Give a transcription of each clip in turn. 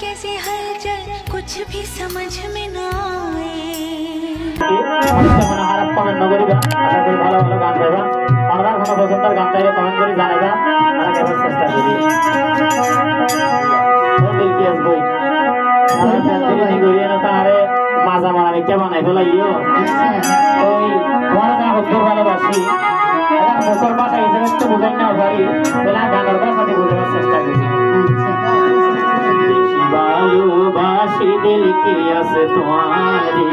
कैसे हलचल कुछ भी समझ में ना आए। কমেন্ট নগরিবা আশা করি ভালো ভালো গান গাইবা আমরা কোনো পছন্দের গান গাইলে কমেন্ট করে জানাইবা আমরা গাইবার চেষ্টা করি ও দিল কি আসবই আমরা ফ্যাক্টরি গড়িয়ে না তারে মাজা মারানি কে বানাই ফেলাইও ওই বড় না হতো ভালোবাসি এটা মুখের ভাষা হিসেবে একটু বুঝাই না পারি বলে গানের ভাষাতে বোঝার চেষ্টা করি ভালোবাসি দিল কি আছে তোমারে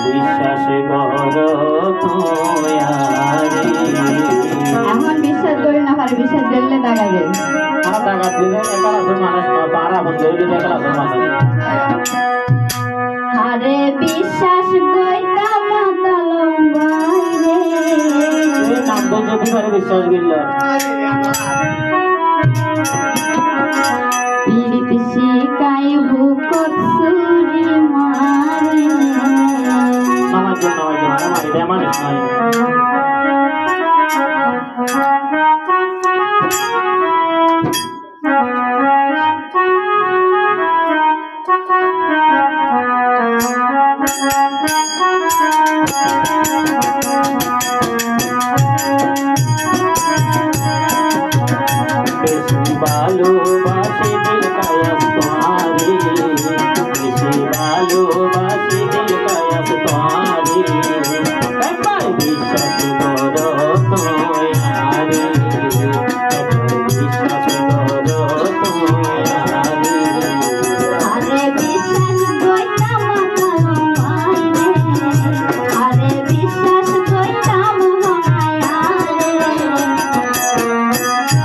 বিশ্বাস করো তোয়ারে এখন বিশ্বাস করি না পারে বিশ্বাস করলে দাগাবে আর দাগা দিলে একা আছে মানুষ না পারা বন্ধ হইলে একা আছে মানুষ আরে বিশ্বাস কইতা মাতালম বাইরে এই নাম তো যদি পারে বিশ্বাস গিল পীড়িত শিকাই বুকত সুরি মারে আমার জন্য মারি দে মানুষ নয় ভালোবাসি দিল কায়াস তোমারি বেশি ভালোবাসি দিল কায়াস তোমারি একবার বিশ্বাস করো তোয়ারে বিশ্বাস করো তোয়ারে আরে বিশ্বাস কইতা মাতালম বাইরে আরে বিশ্বাস কইতা মহায়ারে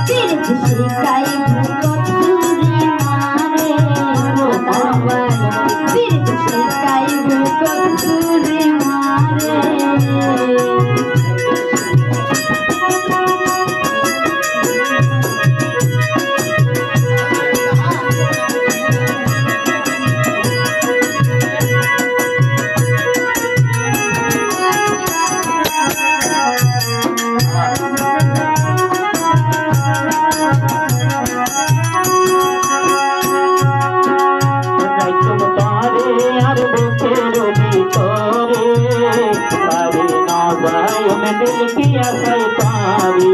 পীড়িত শিকাই বুকত সুরি মারে পীড়িত শিকাই বুকত সুরি মারে दिल किया शैतानी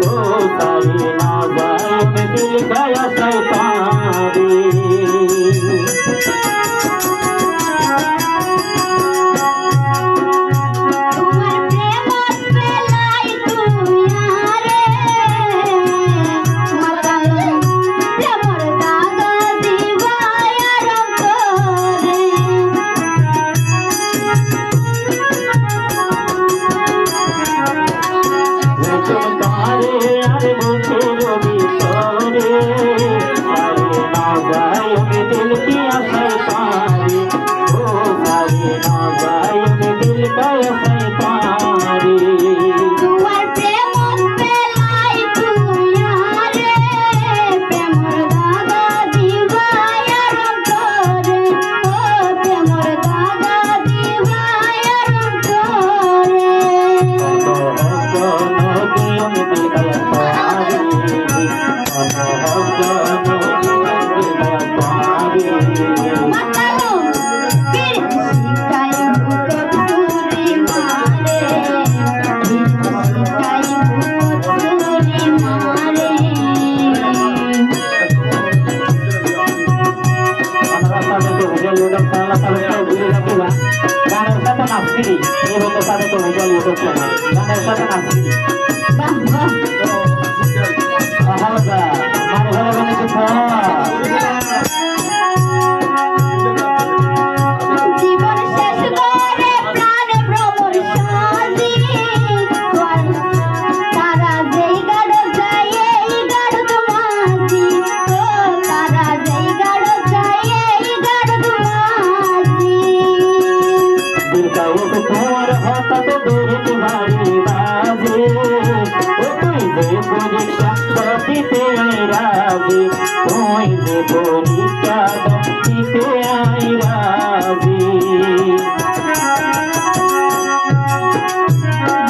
ओ सारी नाज़ाय में दिल गया शैतानी তোমার প্রেমত পেলাই তুইয়ারে মাতালম প্রেমর দাগা দিবায় রঙ্গরে तारे अरे मुझे रोबी तोरे सारे नाज़ाय में दिल किया शैतानी ओ सारे नाज़ाय में दिल गया शैतानी তোমার প্রেমত পেলাই তুইয়ারে প্রেমর দাগা দিবায় রঙ্গরে ও প্রেমর দাগা দিবায় রঙ্গরে মাতালম পীড়িত শিকাই বুকত সুরি মারে পীড়িত শিকাই বুকত সুরি মারে গানের সাথে নাচছি এই হতো সাথে তো ভুজল ইউটিউব চ্যানেল গানের সাথে নাচছি বাহ বাহ আহালগা মানে ভালো গানে কিছু জীবন শেষ করে প্রাণ ভ্রমর সাজি তারা যেই গাড়ো যায় এই গাড়ো মাঝি ও তারা যেই গাড়ো যায় এই গাড়ো মাঝি दिल का वो तुम्हारा होता तो दूर तुम्हारी बाजी ओ तुई दे परीक्षा दीते आई राजी तुई दे परीक्षा दीते आई राजी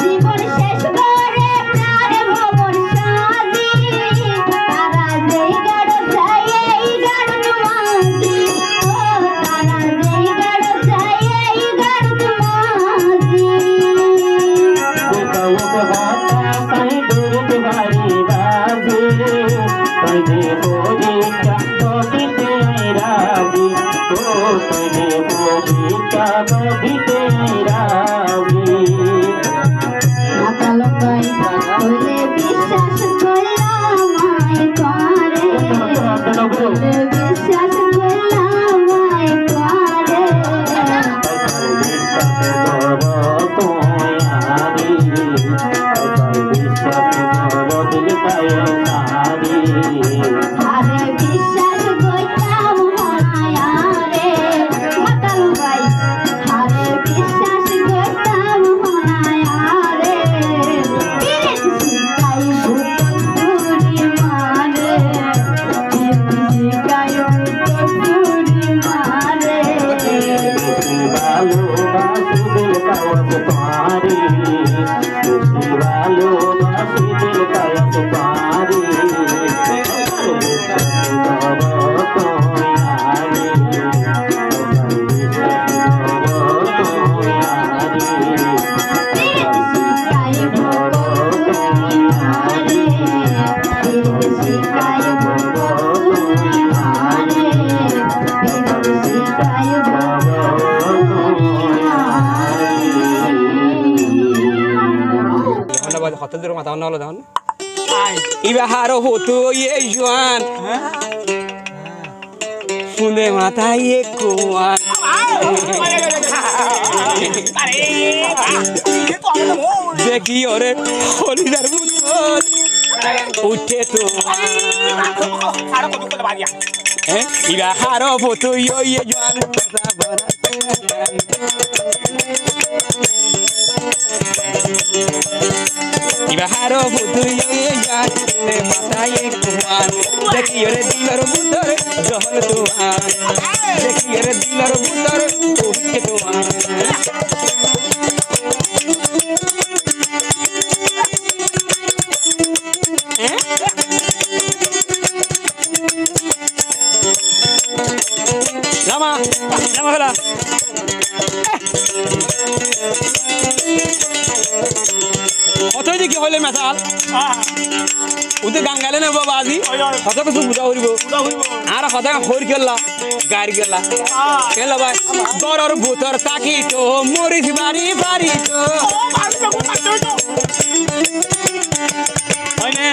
জীবন শেষ করে প্রাণ ভ্রমর সাজি তারা যেই গাড়ো तुझे परीक्षा तो दिते राजी ओ तुझे परीक्षा तो दिते राजी মাতাল ভাই বলে বিশ্বাস করলাম আয় করে বলে বিশ্বাস করলাম আয় করে আরে বিশ্বাস করতাম হনায়া রে মাতাল ভাই আরে বিশ্বাস করতাম হনায়া রে পিরিত শিখাই ভূতসুরি মারে পিরিত শিখাই ভূতসুরি মারে ভালোবাসি দিল কাওয়াস তোমারি ভালোবাসি দিল কাওয়াস তোমারি hotel rumah tahun lalu tahun. Iba haro foto ye juan. Funde mata ye kuan. Dekhi ore holi darbut. Uche tu. Iba haro foto ye juan. Iba haro butu ye jan ne mata ye kuman dekhi ore dilar butar johal tuan dekhi ore dilar butar ke tuan lama hala কত যে কি হইলে মেসাল উতে গাঙ্গালে নেব বাজি কত কিছু বুঝা হইব আর কত হইর গেলা গাড়ি গেলা কেলা ভাই বড়র ভূতর তাকি তো মরিস বাড়ি বাড়ি তো হইনে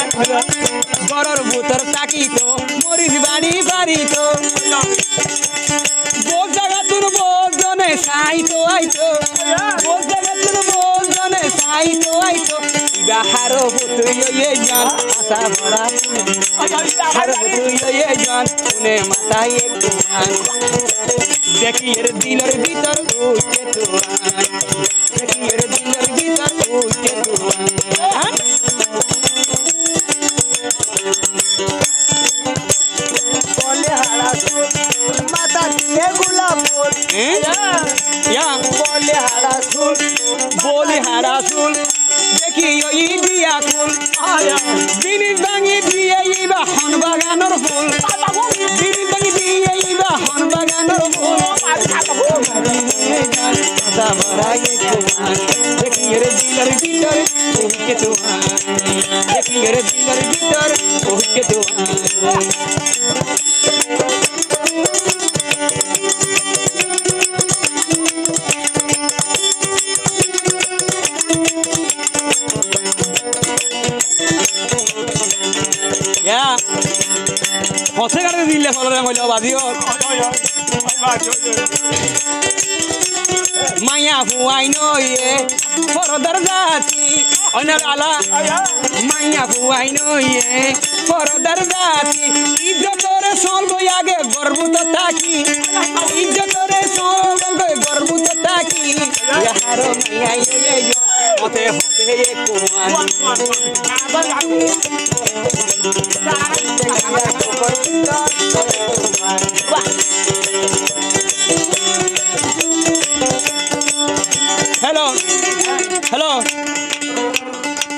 বড়র ভূতর তাকি তো মরিস বাড়ি বাড়ি তো বহুত জায়গা তোর বহুত জনে সাইতো আইতো বহুত জায়গা তোর বহুত জনে সাইতো আইতো ইবা হারো বুতু ye jan asa bora হারো বুতু ye jan উনে মাথায় একটু মান দেখি এর দিলের ভিতর উঠে তুয়ান দেখি এর দিলের ভিতর উঠে তুয়ান বলে হারা মাথা দিয়ে গোলাপ ফুল या बोले हारा सुल देखी ओई দিয়া ফুল বিনির ভাঙি দিয়ে ইবা হন বাগানের ফুল বিনির ভাঙি দিয়ে ইবা হন বাগানের ফুল আদা বড়াই কুমান দেখি এর দিলের ভিতর ওকে তুমান দেখি এর দিলের ভিতর ওকে তুমান হসে গাড়ি দিলে ফলরে মইল বাজিও মায়া ফুয়াই নইয়ে ফরদার জাতি অনার আলা মায়া ফুয়াই নইয়ে ফরদার জাতি ইজ্জতরে চলবো আগে গর্বত থাকি ইজ্জতরে চলবো গর্বত থাকি হারো মায়াই নইয়ে হতে হতে Kooman hello hello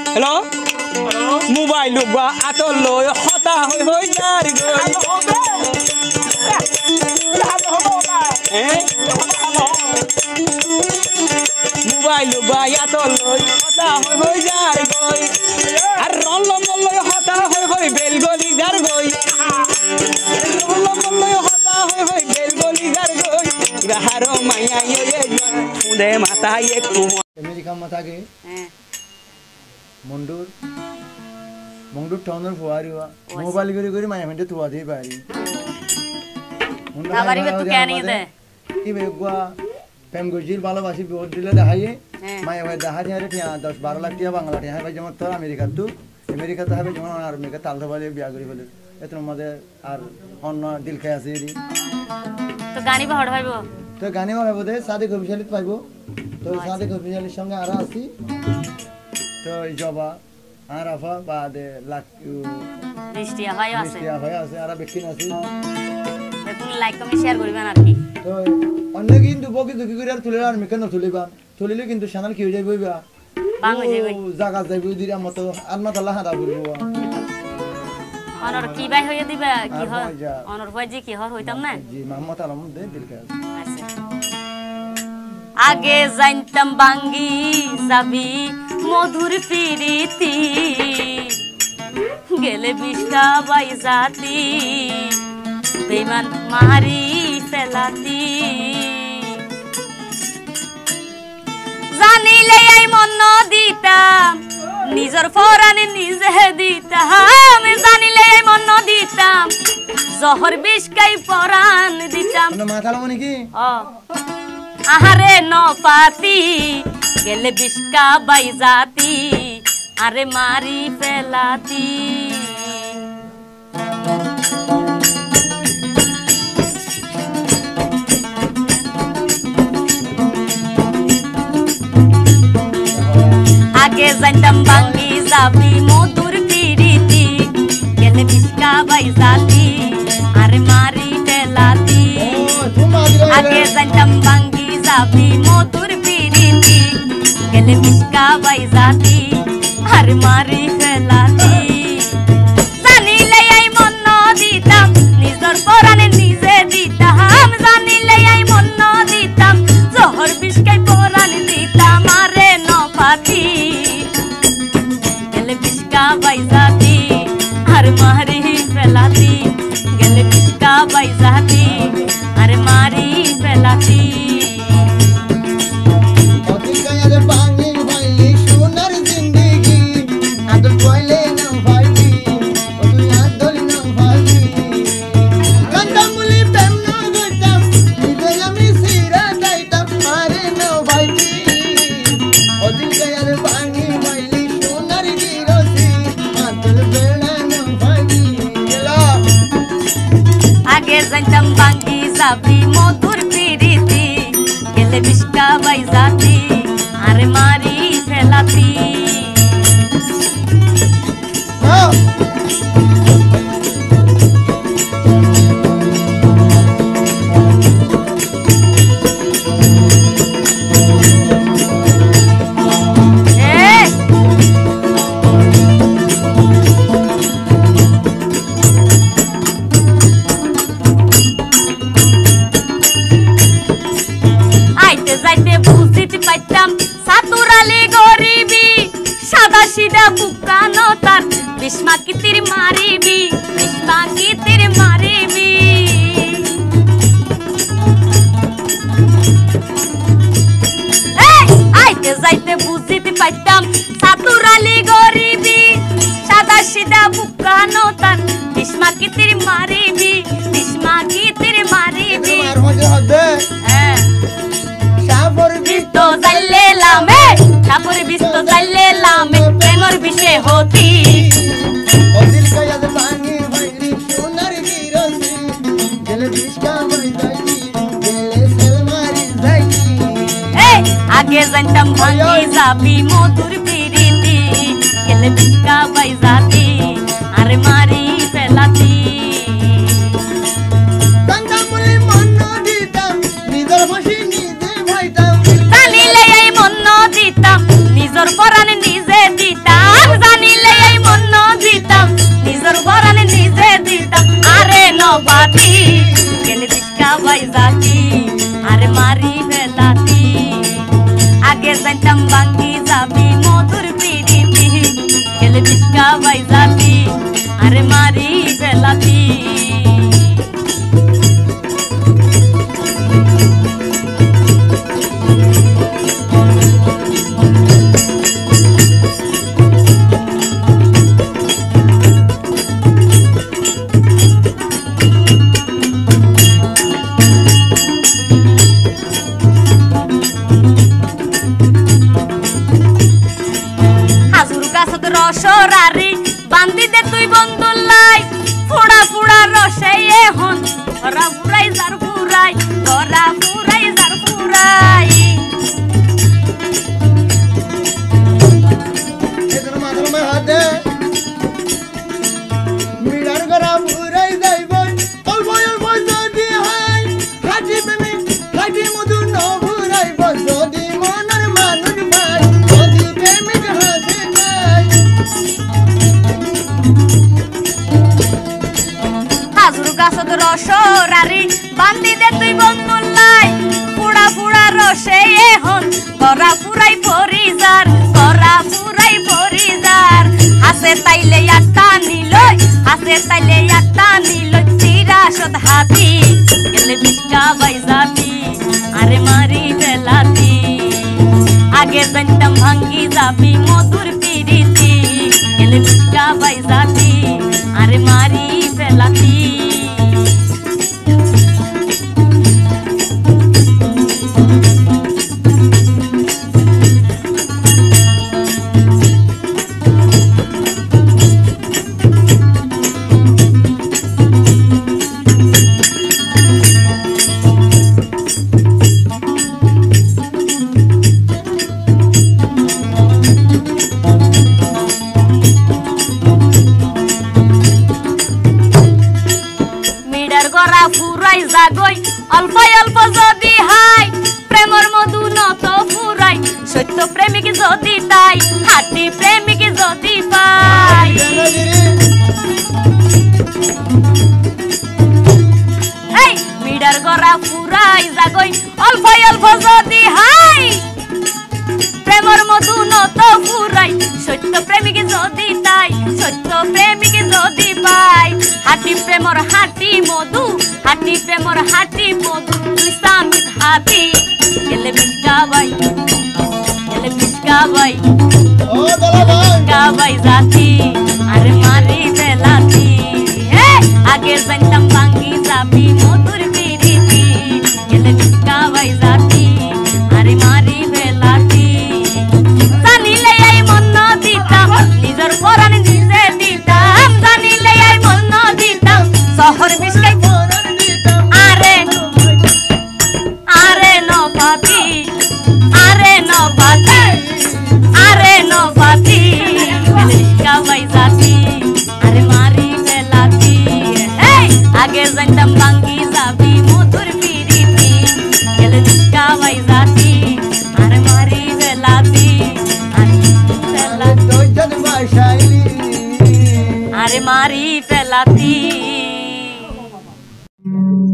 hello mobile लुगवा आतो लो हता होय जारी गई मोबाइल लुगवा आतो लो हता होय जारी गई আর রল মল হতা হই হই বেলগলি যার গই দে মাথায় একটু আমেরিকা মাথাকে মন্ডুর টাউনের ফুয়ারি মোবাইল করে মায়া মেন্টে তুয়া দিয়ে পারি খাবারই তো কেন দে কি বেগুয়া প্রেম গজির ভালোবাসি ভোট দিলে দেখাইয়ে মায়া ভাই দেখা দিয়ে 10-12 লাখ টাকা বাংলা টাকা ভাই যেমন তোর আমেরিকাতে হবে যেমন আর আমেরিকা তালতে বলে বিয়া করি বলে এতর মধ্যে আর অন্য দিল খাই আছে এরি তো গানি ভাড় ভাইবো তো গানি ভাইবো দে সাদিক অফিশিয়ালিত পাইবো তো সাদিক অফিশিয়ালির সঙ্গে আর আছি তো এই জবা আর আফা বাদে লাখ বৃষ্টিয়া ভাই আছে আর বেকিন আছে দেখুন লাইক কমেন্ট শেয়ার করবেন আর কি তো অন্য কিন্তু বকি দুকি করে আর তুলে আর মেকেন তুলিবা তুলিলে কিন্তু চ্যানেল কি হয়ে যাইবো বাং হয়ে যাইবো জায়গা যাইবো দিরা মতো আন্না তালা হাদা বলবো অনর কি ভাই হয়ে দিবা কি হয় অনর ভাই জি কি হর হইতাম না জি মোহাম্মদ আলম দে দিলকে আচ্ছা আগে জানতাম বাঙ্গি যাবি মধুর প্রীতি গেলে বিষ্টা বাই জাতি বেমান মারি ফেলাতি জানিলে এই মন দিতাম নিজর ফরানে নিজে দিতাম জানিলে এই মন দিতাম জহর বিষ্কাই পরান দিতাম মাথা লামনি কি আহারে নপাতি গেলে বিষ্কা বাই জাতি আরে মারি ফেলাতি আগে জানতাম বাঙ্গি যাবি মধুর প্রীতি গেলে বিষ্কা বাই জাতি আরে মারি ফেলাতি আগে জানতাম বাঙ্গি যাবি মধুর প্রীতি গেলে বিষ্কা বাই জাতি আরে মারি ফেলাতি জানিলে এই মন দিতাম নিজর পরানে নিজে দিতাম জানিলে এই মন দিতাম জহর বিষ্কাই পরানে দিতাম আরে নপাতি গেলে বিষ্কা বাই জাতি আরে মারি ফেলাতি গেলে বিষ্কা বাই জাতি আরে মারি ফেলাতি আগে জানতাম বাঙ্গি যাবি মধুর প্রীতি গেলে বিষ্কা বাই জাতি আরে মারি ফেলাতি যাইতে বুঝিতে পাইতাম সাতুরালি গরিবি সাদা সিধা বুকানো তার বিস্মা কি তীর মারিবি বিস্মা কি তীর মারিবি আইতে যাইতে বুঝিতে পাইতাম সাতুরালি গরিবি সাদা সিধা বুকানো তার বিস্মা কি তীর মারিবি বিস্মা কি তীর মারিবি বিস্তো জাল্লে লামে ঠাকুর বিস্তো জাল্লে লামে প্রেমর বিষে হতি ওদিল কায়াদ পানি ভাইলি সোনার গিরসি গেলে বিষ্কা বাই জাতি গেলে সেলমারি জাতি এই আগে জানতাম ভাঙ্গি যাবি মধুর প্রীতি গেলে বিষ্কা বাই জাতি আরে মারি ফেলাতি কান্দামুলি মন দিতাম নিজর হাসি নিজে ভাইতাম জানিলে এই মন দিতাম নিজর পরানে নিজে দিতাম জানিলে এই মন দিতাম নিজর পরানে নিজে দিতাম আরে নবাতি গেলে বিষ্কা বাই জাতি আরে মারি ফেলাতি আগে জানতাম বাঙ্গি যাবি মধুর প্রীতি গেলে বিষ্কা বাই জাতি আরে মারি ফেলাতি বসরারি বান্দি দে তুই বন্ধুল্লাই পুরা পুরা রসে এখন গরা পুরাই পরিজার গরা পুরাই পরিজার হাসে তাইলে একটা নিলই হাসে তাইলে একটা নিলই চিরাশত হাতি গেলে বিষ্কা বাইজাতি আরে মারি বেলাতি আগে জানতাম ভাঙ্গি যাবি মধুর পিরিতি গেলে বিষ্কা বাইজাতি আরে মারি বেলাতি ফুরাই জাগই অল্প অল্প যদি হাই প্রেমর মধু নত ফুরাই সত্য প্রেমিক যদি তাই হাতি প্রেমিক যদি পাই এই মিডার গরা ফুরাই জাগই অল্প অল্প যদি হাই প্রেমর মধু নত ফুরাই সত্য প্রেমিক যদি তাই সত্য প্রেমিক যদি পাই হাতি প্রেমর হাতি মধু হাতি প্রেমর হাতি মধু তুই সামিত হাতি গেলে বিষ্কাবাই ও বিষ্কাবাই জাতি আরে মারি বেলাতি আগে জানতাম ভাঙ্গি যাবি মধুর পিরিতি গেলে বিষ্কাবাই জাতি আরে মারি বেলাতি জানিলে এই মন দিতাম নিজের পরাণ নিজে দিতাম জানিলে এই মন দিতাম শহর বিষ্কাই আরে আরে নবাতি আরে নবাতি আরে নবাতি বিষ্কাবাই জাতি আরে মারি বেলাতি আগে জানতাম ভাঙ্গি যাবি মধুর পিরিতি গেলে বিষ্কাবাই জাতি আরে মারি বেলাতি আরে মারি ফেলাতি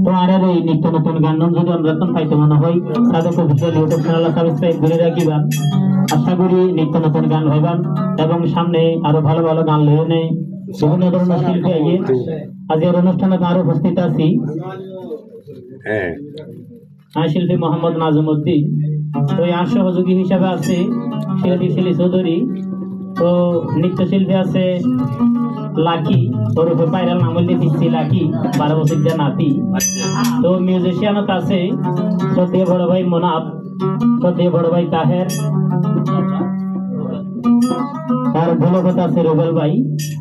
তো আর এই নিত্য নতুন গান যদি আমরা পাইতে মনে হয় তাদের অফিসিয়াল ইউটিউব চ্যানেল সাবস্ক্রাইব করে রাখিবা আশা করি নিত্য নতুন গান হইবান এবং সামনে আরো ভালো ভালো গান লয়ে নেই বিভিন্ন ধরনের শিল্পী আইয়ে আজকের অনুষ্ঠানে আরো উপস্থিত আছি শিল্পী মোহাম্মদ নাজমুদ্দিন তো আর সহযোগী হিসাবে আছে শিল্পী শিলি চৌধুরী তো নৃত্যশিল্পী আছে লাকি ওরফে ভাইরাল নাম হইলে দিচ্ছি লাকি 12 বছর যে নাতি তো মিউজিশিয়ানত আছে শ্রদ্ধেয় বড় ভাই মোনাফ শ্রদ্ধেয় বড় ভাই তাহের আর ঢোলকতা আছে রুবেল ভাই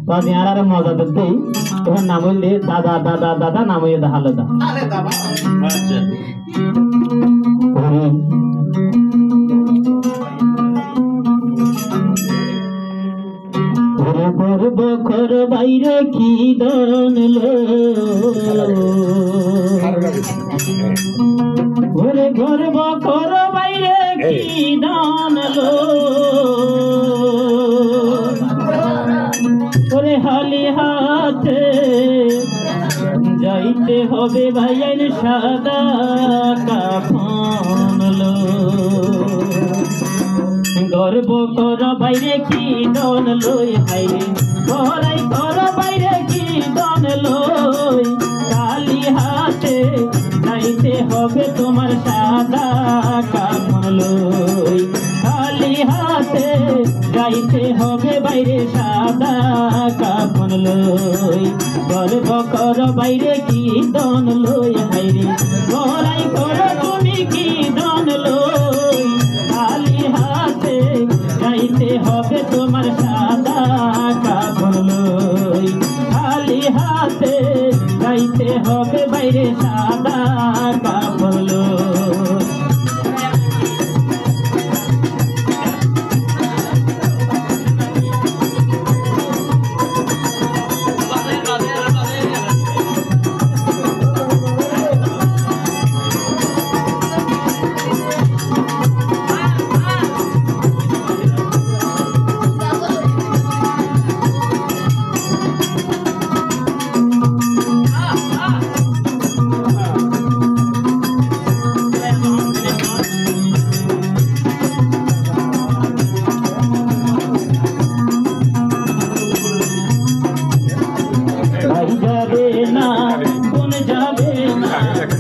তো আজ আর মজা দেখতে তোমার নাম হইলে দাদা দাদা দাদা নাম হইলে হালদা বখর বাইরে কি দন ঘরে ঘর বখর বাইরে কি দন ওরে হালি হাতে যাইতে হবে ভাইয়ের সাদা কাফন গর্ব কর বাইরে কি দন লই হাইরে ঘরাই কর বাইরে কি দন লই কালি হাতে যাইতে হবে তোমার সাদা কাফন লই কালি হাতে যাইতে হবে বাইরে সাদা কাফন লই গর্ব কর বাইরে কি দন লই হাইরে ঘরাই কর তুমি কি দন লই কালি হাতে যাইতে হবে তোমার সাদা কাপড় লই খালি হাতে যাইতে হবে বাইরে সাদা কাপড় লই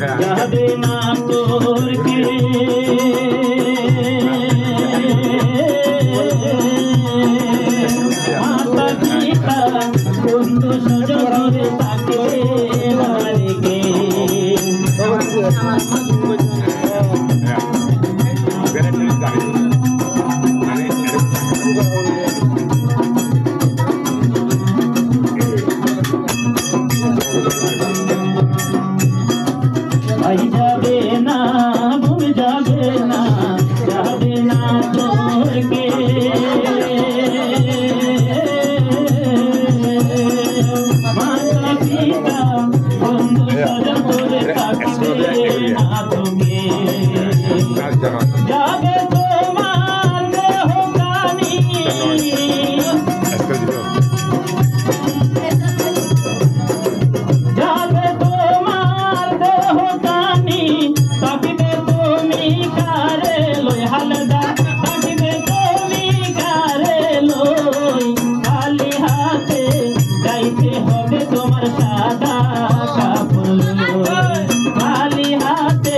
যাবে না তোর কে মাতা পিতা বন্ধু স্বজনের তাকে মারকে ভাই যাবে না ভুল যাবে না তোরকে মাতা পিতা বন্ধু স্বজন করে থাকবে না তোকে যাবে তোমার দেহ কানি যাবে তোমার দেহ কানি তাকিবে তুমি কারে লই হালদা তাকিবে তুমি কারে লই খালি হাতে যাইতে হবে তোমার সাদা কাপড় খালি হাতে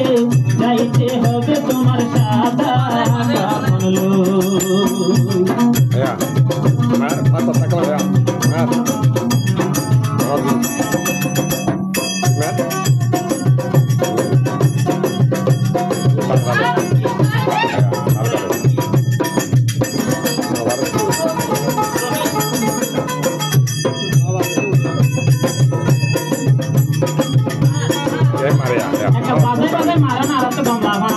যাইতে হবে তোমার সাদা কাপড় একটা বাজে বাজে মারা না আর একটা দম লাগা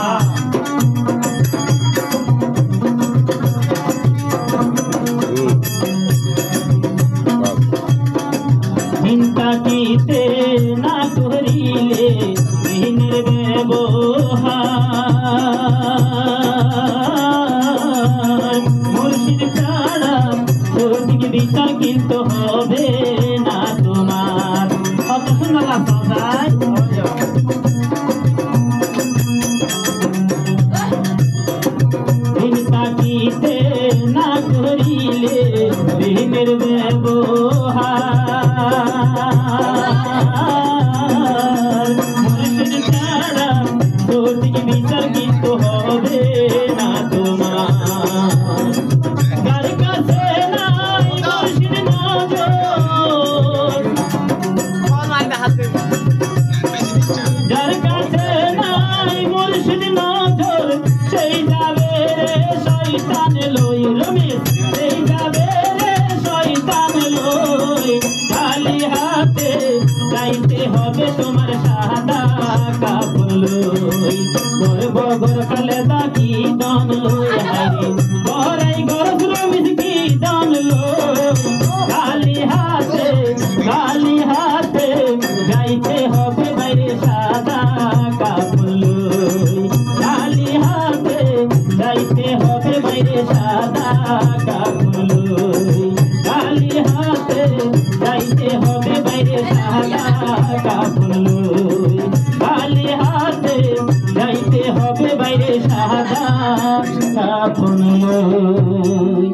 চিন্তা কিতে না করিলে দিনের ব্যবহার মুর্শিদ ছাড়া সঠিক বিচার কিন্তু হবে না তোমার কত সুন্দর লাগছে চিন্তা কিতে না করিলে দিনের ব্যবহার মুর্শিদ ছাড়া সঠিক বিচার কিন্তু হবে না তোমার যার কাছে নাই মুর্শিদ নজর যার কাছে নাই মুর্শিদ নজর সেই যাবে রে শয়তান লই রমেশ সেই যাবে রে শয়তান লই খালি হাতে যাইতে হবে তোমার সাদা কাপড় লই গর খালেদা কি দান লই হারে গরাই গরস রমেশ কি দান লই খালি হাতে যাইতে হবে বাইরে সাদা কাপড় লই খালি হাতে যাইতে হবে বাইরে সাদা কাপড় লই খালি হাতে যাইতে হবে বাইরে সাদা কাপড় লই খালি হাতে যাইতে হবে বাইরে সাদা কাপড় লই